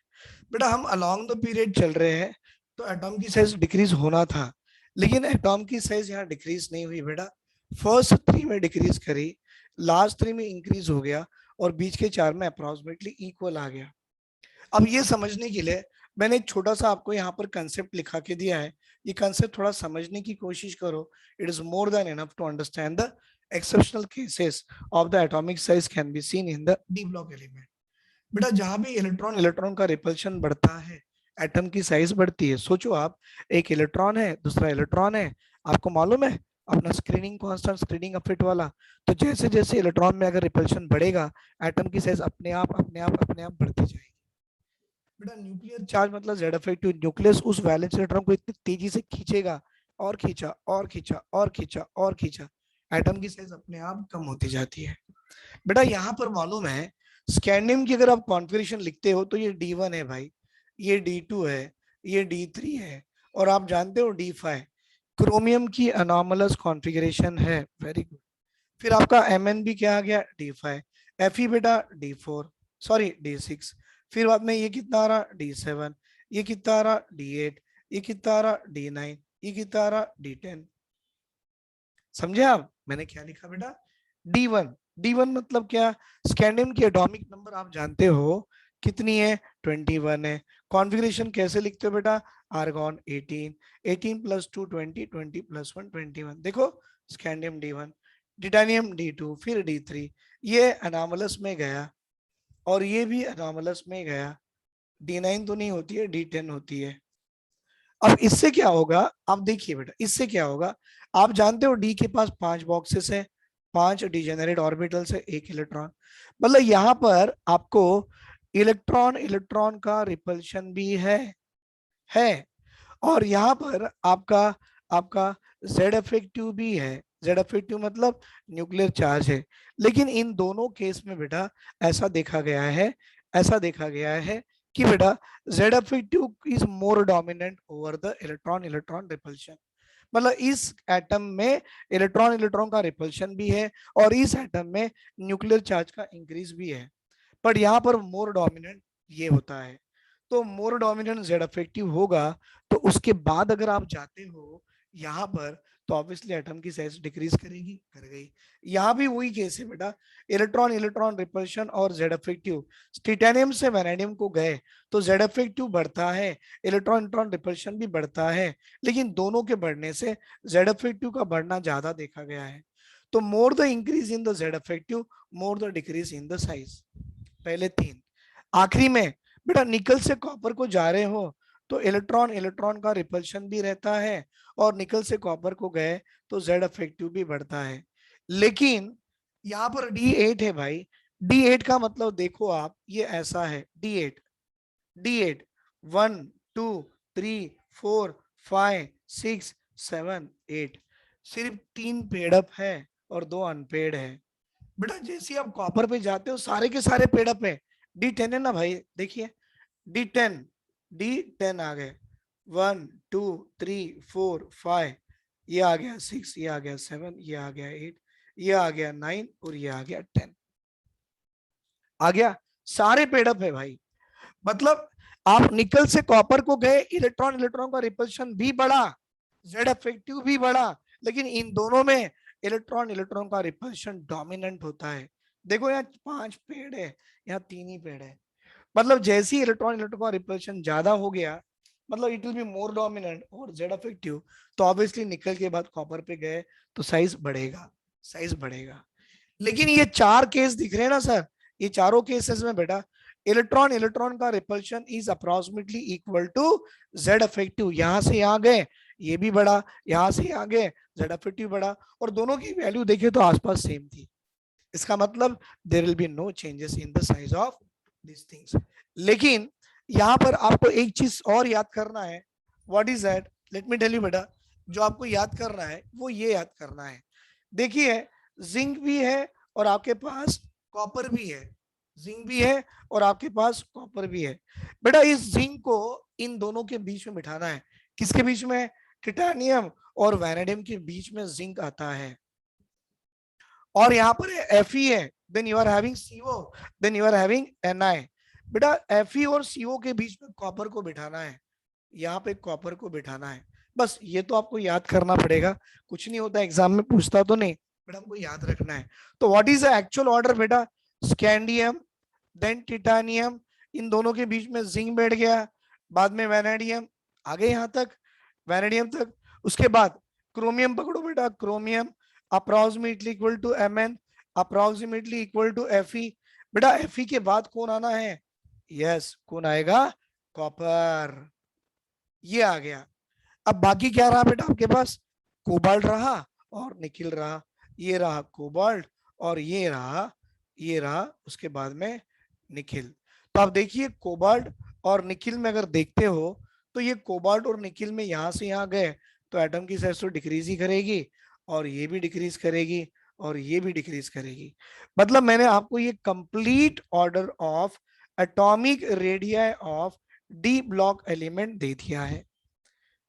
बेटा हम अलोंग द पीरियड चल रहे हैं, तो एटॉम की साइज डिक्रीज होना था, लेकिन एटॉम की साइज यहाँ डिक्रीज नहीं हुई बेटा। फर्स्ट 3 में डिक्रीज करी, लास्ट 3 में इंक्रीज हो गया, और बीच के 4 में अप्रोक्सीमेटली इक्वल आ गया। अब ये समझने के लिए मैंने एक छोटा सा आपको यहाँ पर कंसेप्ट लिखा के दिया है। ये कंसेप्ट थोड़ा समझने की कोशिश करो। It is more than enough to understand the exceptional cases of the atomic size can be seen in the D block element. बेटा जहां भी इलेक्ट्रॉन इलेक्ट्रॉन का रिपल्शन बढ़ता है, एटम की साइज बढ़ती है। सोचो आप, एक इलेक्ट्रॉन है, दूसरा इलेक्ट्रॉन है, आपको मालूम है अपना स्क्रीनिंग कांस्टेंट, स्क्रीनिंग इफेक्ट वाला। तो जैसे जैसे इलेक्ट्रॉन में अगर रिपल्शन बढ़ेगा, एटम की साइज अपने आप अपने आप अपने आप बढ़ती जाएगी। बेटा न्यूक्लियर चार्ज मतलब जेड इफेक्टिव, न्यूक्लियस उस वैलेंस इलेक्ट्रॉन को इतनी तेजी से खींचेगा, और खींचा और खींचा और खींचा और खींचा, एटम की साइज अपने आप कम होती जाती है। बेटा यहाँ पर मालूम है, स्कैंडियम की अगर आप कॉन्फ़िगरेशन लिखते हो तो ये D1 है भाई, ये D2 है, ये D3 है, और आप जानते हो D5 क्रोमियम की अनोमलस कॉन्फ़िगरेशन है। Very good. फिर आपका MnB क्या आ गया, D5, Fe बेटा D4, सॉरी D6। फिर बाद में ये कितना आ रहा, D7, ये कितना आ रहा, D8, ये कितना आ रहा, D9, ये कितना आ रहा, D10। समझे आप मैंने क्या लिखा बेटा, D1। D1 मतलब क्या, स्कैंडियम की एटॉमिक नंबर आप जानते हो कितनी है, 21 है। कॉन्फ़िगरेशन कैसे लिखते हो बेटा, आर्गॉन 18, 18 प्लस 2 20, 20 प्लस 1 21। देखो स्कैंडियम D1, टिटेनियम D2, फिर D3, ये अनामलस में गया, और ये भी अनामलस में गया। D9 तो नहीं होती है, D10 होती है। अब इससे क्या होगा, आप देखिए बेटा इससे क्या होगा। आप जानते हो डी के पास 5 बॉक्सेस है, 5 डिजेनरेट ऑर्बिटल्स है, 1 इलेक्ट्रॉन। मतलब यहाँ पर आपको इलेक्ट्रॉन इलेक्ट्रॉन का रिपल्शन भी है। और यहाँ पर आपका आपका जेड इफेक्टिव भी है। जेड इफेक्टिव मतलब न्यूक्लियर चार्ज है। लेकिन इन दोनों केस में बेटा ऐसा देखा गया है, ऐसा देखा गया है कि बेटा Z effective is more dominant over the electron electron repulsion. मतलब इस एटम में इलेक्ट्रॉन इलेक्ट्रॉन का रिपल्शन भी है, और इस एटम में न्यूक्लियर चार्ज का इंक्रीज भी है। बट यहाँ पर मोर डोमिनेंट ये होता है। तो मोर डोमिनेंट जेड इफेक्टिव होगा, तो उसके बाद अगर आप जाते हो यहाँ पर, तो ऑब्वियसली एटम की साइज डिक्रीज करेगी, कर गई। यहाँ भी वही केस है बेटा, इलेक्ट्रॉन इलेक्ट्रॉन रिपल्शन और जेड इफेक्टिव। टिटेनियम से वैनेडियम को गए तो जेड इफेक्टिव बढ़ता है, इलेक्ट्रॉन इलेक्ट्रॉन रिपल्शन भी बढ़ता है, लेकिन दोनों के बढ़ने से जेड इफेक्टिव का बढ़ना ज्यादा देखा गया है। तो more the increase in the Z effective, more the decrease in the size. पहले 3। आखिरी में बेटा निकल से कॉपर को जा रहे हो, तो इलेक्ट्रॉन इलेक्ट्रॉन का रिपल्शन भी रहता है, और निकल से कॉपर को गए तो जेड इफेक्टिव भी बढ़ता है। लेकिन यहाँ पर D8 है भाई। D8 का मतलब देखो आप, ये ऐसा है D8, D8 1 2 3 4 5 6 7 8, सिर्फ 3 पेड अप है और 2 अनपेड है। बेटा जैसे आप कॉपर पे जाते हो, सारे के सारे पेड अप है। D10 है ना भाई, देखिए D10, D10 आ गए, 1 2 3 4 5, ये आ गया 6, ये आ गया 7, ये आ गया 8, ये आ गया 9, और ये आ गया 10। आ गया, सारे पेडअप है भाई। मतलब आप निकल से कॉपर को गए, इलेक्ट्रॉन इलेक्ट्रॉन का रिपल्शन भी बढ़ा, जेड इफेक्टिव भी बढ़ा, लेकिन इन दोनों में इलेक्ट्रॉन इलेक्ट्रॉन का रिपल्शन डोमिनेंट होता है। देखो यहाँ 5 पेड़ है, यहाँ 3 ही पेड़ है। मतलब जैसे ही इलेक्ट्रॉन इलेक्ट्रॉन का रिपल्शन ज्यादा हो गया, मतलब it will be more dominant और जेड इफेक्टिव, तो ऑब्वियसली निकल के बाद कॉपर पे गए तो साइज बढ़ेगा, साइज बढ़ेगा। लेकिन ये 4 केस दिख रहे हैं ना सर, ये चारों केसेस में बेटा इलेक्ट्रॉन इलेक्ट्रॉन का repulsion is approximately equal to Z effective. यहां से यहां गए, ये भी बढ़ा, यहां से यहां गए, जेड इफेक्टिव बढ़ा, और दोनों की वैल्यू देखे तो आसपास सेम थी। इसका मतलब there will be no changes in the size of this things. लेकिन यहाँ पर आपको एक चीज और याद करना है। What is that, let me tell you बेटा। जो आपको याद करना है वो ये याद करना है। देखिए जिंक भी है और आपके पास कॉपर भी है, जिंक भी है और आपके पास कॉपर भी है। बेटा इस जिंक को इन दोनों के बीच में बिठाना है। किसके बीच में, टिटेनियम और वैनेडियम के बीच में जिंक आता है, और यहाँ पर Fe है, then you are having CO, then you are having Na। बेटा Fe और CO के बीच में कॉपर को बिठाना है, यहाँ पे कॉपर को बिठाना है, बस ये तो आपको याद करना पड़ेगा, कुछ नहीं होता, एग्जाम में पूछता तो नहीं, बट हमको याद रखना है। तो what is the actual order बेटा, स्कैंडियम देन टिटानियम, इन दोनों के बीच में जिंक बैठ गया, बाद में वैनेडियम, आगे यहाँ तक वैनेडियम तक, उसके बाद क्रोमियम पकड़ो बेटा, chromium approximately equal to Mn, approximately equal to Fe। बेटा Fe के बाद कौन आना है, यस कौन आएगा, कॉपर, ये आ गया। अब बाकी क्या रहा बेटा आपके पास, कोबाल्ट रहा और निकिल रहा, ये रहा कोबाल्ट और ये रहा उसके बाद में निकिल। तो आप देखिए कोबाल्ट और निकिल में अगर देखते हो तो ये कोबाल्ट और निकिल में यहां से यहां गए तो एटम की साइज तो डिक्रीज ही करेगी, और ये भी डिक्रीज करेगी और ये भी डिक्रीज करेगी। मतलब मैंने आपको ये complete order of atomic radii of D block element दे दिया है,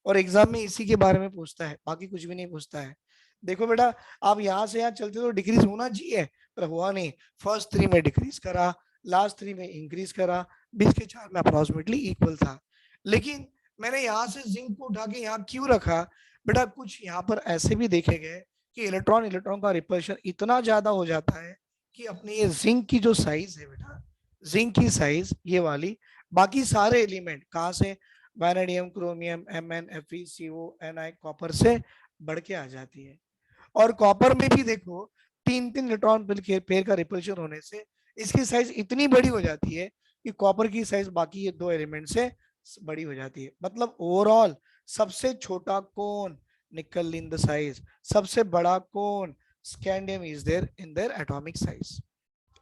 और एग्जाम में इसी के बारे में पूछता है, बाकी कुछ भी नहीं पूछता है। देखो बेटा आप यहाँ से यहाँ चलते तो डिक्रीज होना चाहिए, पर हुआ नहीं, फर्स्ट 3 में डिक्रीज करा, लास्ट 3 में इंक्रीज करा, 20 के 4 में अप्रोक्सीमेटली इक्वल था। लेकिन मैंने यहाँ से जिंक को उठा के यहाँ क्यों रखा, बेटा कुछ यहाँ पर ऐसे भी देखे गए कि इलेक्ट्रॉन इलेक्ट्रॉन का रिपल्शन इतना ज्यादा हो जाता है कि अपनी ये जिंक की जो साइज है बेटा, जिंक की साइज ये वाली, बाकी सारे एलिमेंट कहाँ से, vanadium, chromium, Mn, Fe, CO, Ni, copper से बढ़ के आ जाती है। और कॉपर में भी देखो 3-3 इलेक्ट्रॉन पेयर का रिपल्शन होने से इसकी साइज इतनी बड़ी हो जाती है कि कॉपर की साइज बाकी ये दो एलिमेंट से बड़ी हो जाती है। मतलब ओवरऑल सबसे छोटा कौन, निकल इन द साइज, सबसे बड़ा कौन, scandium is there in their atomic size,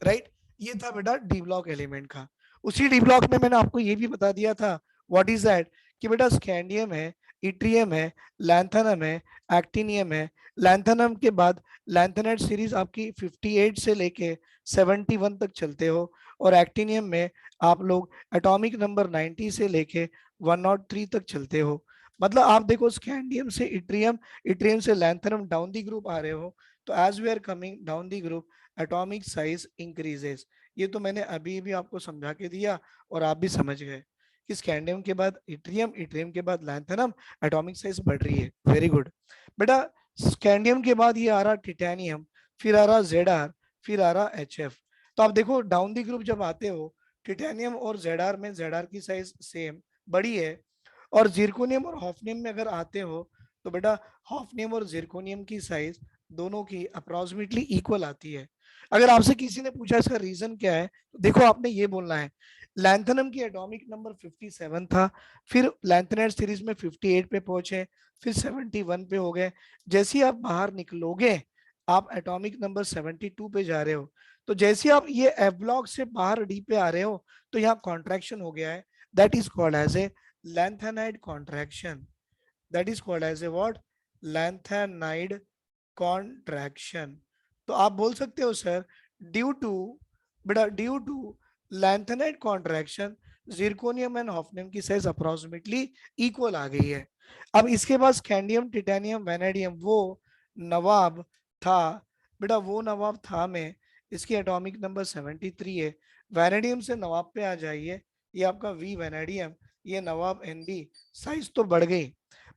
right. ये था बेटा डी ब्लॉक एलिमेंट का। उसी डी ब्लॉक में मैंने आपको ये भी बता दिया था व्हाट इज दैट, कि बेटा स्कैंडियम है, इट्रियम है, लैंथेनम है, एक्टिनियम है। लैंथेनम के बाद लैंथेनाइड सीरीज आपकी 58 से लेके 71 तक चलते हो, और एक्टिनियम में आप लोग एटॉमिक नंबर 90 से लेके 103 तक चलते हो। मतलब आप देखो स्कैंडियम से इट्रियम, इट्रियम से लैंथेनम डाउन दी ग्रुप आ रहे हो, तो as we are coming down the group atomic size increases. ये तो मैंने अभी भी आपको समझा के दिया और आप भी समझ गए कि स्कैंडियम के बाद इट्रियम, इट्रियम के बाद लैंथेनम, एटॉमिक साइज बढ़ रही है। वेरी गुड बेटा। स्कैंडियम के बाद ये आ रहा टिटेनियम, फिर आ रहा ZR, फिर आ रहा HF। तो आप देखो डाउन दी ग्रुप जब आते हो, टिटेनियम और ZR में ZR की साइज सेम बड़ी है, और जिरकोनियम और हॉफनियम में अगर आते हो तो बेटा हॉफनियम और जिरकोनियम की साइज दोनों की अप्रोक्सीमेटली इक्वल आती है। अगर आपसे किसी ने पूछा इसका रीजन क्या है, तो देखो आपने ये बोलना है, लैंथेनम की एटॉमिक नंबर 57 था, फिर लैंथेनाइड सीरीज में 58 पे पहुंचे, फिर 71 पे हो गए। जैसे ही आप बाहर निकलोगे आप एटॉमिक नंबर 72 पे जा रहे हो, तो जैसे आप ये एफ ब्लॉक से बाहर डी पे आ रहे हो तो यहाँ कॉन्ट्रैक्शन हो गया है, that is called as a lanthanide contraction, that is called as a what, lanthanide contraction। तो आप बोल सकते हो सर ड्यू टू, बेटा due to lanthanide contraction zirconium and hafnium की साइज अप्रोक्सीमेटली इक्वल आ गई है। अब इसके बाद स्कैंडियम, टिटेनियम, वैनेडियम वो नवाब था, बेटा वो नवाब था में इसकी एटॉमिक नंबर 73 है। वैनेडियम से नवाब पे आ जाइए, ये आपका वी वैनेडियम, ये नवाब NB, साइज तो बढ़ गई,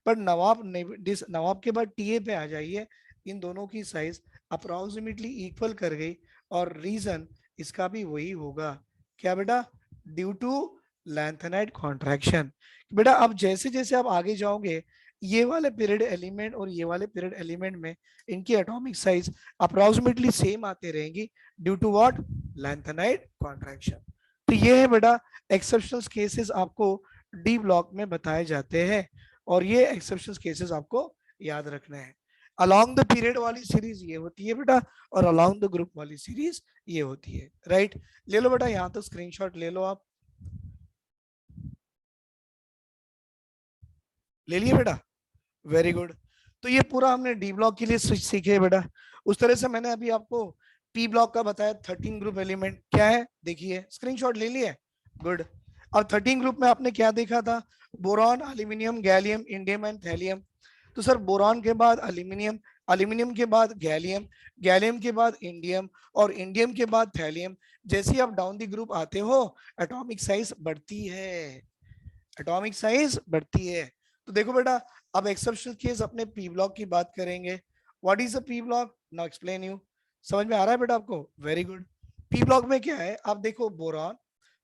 पर नवाब के बाद TA पे आ जाइए, इन दोनों की साइज अप्रोक्सीमेटली इक्वल कर गई, और रीजन इसका भी वही होगा, क्या बेटा, ड्यू टू लैंथेनाइड कॉन्ट्रैक्शन। बेटा अब जैसे जैसे आप आगे जाओगे ये वाले पीरियड एलिमेंट और ये वाले पीरियड एलिमेंट में इनकी एटॉमिक साइज अप्रोक्सीमेटली सेम आते रहेंगी due to what, lanthanide contraction. तो ये है बेटा एक्सेप्शनल केसेस आपको डी ब्लॉक में बताए जाते हैं, और ये एक्सेप्शनल केसेस आपको याद रखने हैं। अलोंग द पीरियड वाली सीरीज ये होती है बेटा, और अलोंग द ग्रुप वाली सीरीज ये होती है, राइट। ले लो बेटा यहाँ तक स्क्रीनशॉट ले लो आप, ले लिए बेटा, वेरी गुड। तो ये पूरा हमने डी ब्लॉक के लिए सीखे बेटा। उस तरह से मैंने अभी आपको पी ब्लॉक का बताया, 13 ग्रुप एलिमेंट क्या है देखिए, स्क्रीनशॉट ले लिए, गुड। अब 13 ग्रुप में आपने क्या देखा था, boron, aluminium, gallium, indium and thallium. तो सर बोरॉन के बाद एल्यूमिनियम, एल्यूमिनियम के बाद गैलियम, गैलियम के बाद इंडियम और इंडियम के बाद थैलियम। जैसे ही आप डाउन द ग्रुप आते हो एटॉमिक साइज बढ़ती है, एटॉमिक साइज बढ़ती है। तो देखो बेटा, अब एक्सेप्शनल केस अपने पी ब्लॉक की बात करेंगे। What is a P block, now explain you. समझ में आ रहा है बेटा आपको? Very good. पी ब्लॉक में क्या है, आप देखो बोरॉन,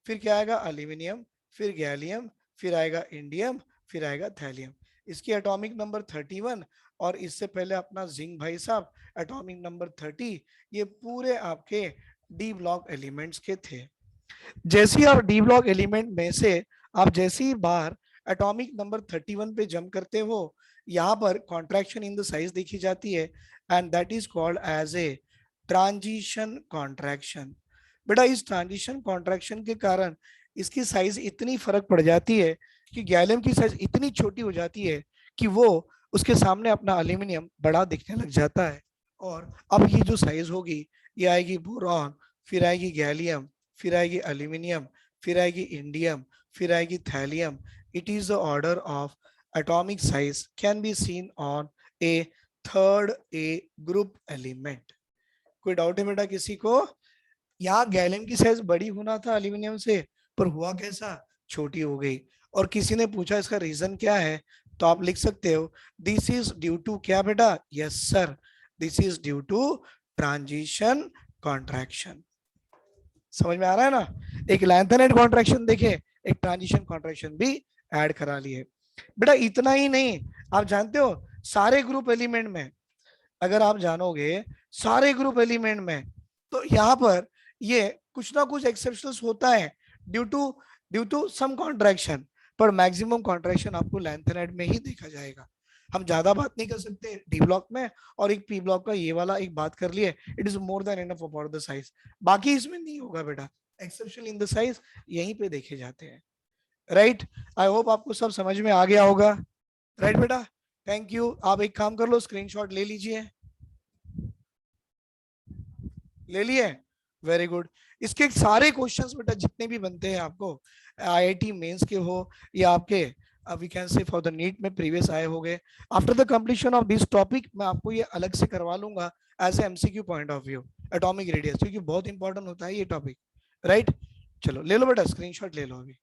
फिर क्या आएगा एल्यूमिनियम, फिर गैलियम, फिर आएगा इंडियम, फिर आएगा थैलियम। इसकी एटॉमिक नंबर 31 और इससे पहले अपना जिंक भाई साहब एटॉमिक नंबर 30, ये पूरे आपके डी ब्लॉक एलिमेंट्स के थे। जैसे ही आप डी ब्लॉक एलिमेंट में से आप जैसे ही बाहर एटॉमिक नंबर 31 पे जंप करते हो, यहाँ पर कॉन्ट्रैक्शन इन द साइज देखी जाती है and that is called as a transition contraction. बेटा इस ट्रांजिशन कॉन्ट्रैक्शन के कारण इसकी साइज इतनी फर्क पड़ जाती है कि गैलियम की साइज इतनी छोटी हो जाती है कि वो उसके सामने अपना एल्यूमिनियम बड़ा दिखने लग जाता है। और अब ये जो साइज होगी ये आएगी बोरॉन, फिर आएगी गैलियम, फिर आएगी एल्यूमिनियम, फिर आएगी इंडियम, फिर आएगी thallium. It is the order of atomic size can be scene on A third A group element. कोई डाउट है बेटा किसी को? यहाँ गैलियम की साइज बड़ी होना था एल्यूमिनियम से, पर हुआ कैसा, छोटी हो गई। और किसी ने पूछा इसका रीजन क्या है, तो आप लिख सकते हो दिस इज ड्यू टू क्या बेटा, yes sir, this is due to transition contraction. समझ में आ रहा है ना? एक लैंथेनाइट कॉन्ट्रैक्शन देखे, एक ट्रांजिशन कॉन्ट्रैक्शन भी ऐड करा लिए। बेटा इतना ही नहीं, आप जानते हो सारे ग्रुप एलिमेंट में, अगर आप जानोगे सारे ग्रुप एलिमेंट में, तो यहाँ पर ये कुछ ना कुछ एक्सेप्शंस होता है ड्यू टू सम कॉन्ट्रैक्शन, पर मैक्सिमम कॉन्ट्रैक्शन आपको लैंथेनाइट में ही देखा जाएगा। हम ज्यादा बात नहीं कर सकते डी ब्लॉक में, और एक पी ब्लॉक का ये वाला एक बात कर लिए, it is more than enough about the size. बाकी इसमें नहीं होगा बेटा, एक्सेप्शन इन द साइज यहीं पे देखे जाते हैं। राइट, आई होप आपको सब समझ में आ गया होगा। राइट बेटा, थैंक यू। आप एक काम कर लो, स्क्रीनशॉट ले लीजिए, ले लिए? Very good. इसके सारे क्वेश्चंस बेटा जितने भी बनते हैं आपको आईआईटी मेंस के हो या आपके we can say for the NEET में प्रीवियस आए होंगे, after the completion of this topic मैं आपको ये अलग से करवा लूंगा as a MCQ point of view, atomic radius, क्योंकि बहुत इंपॉर्टेंट होता है ये टॉपिक। राइट, चलो ले लो बेटा स्क्रीनशॉट ले लो अभी।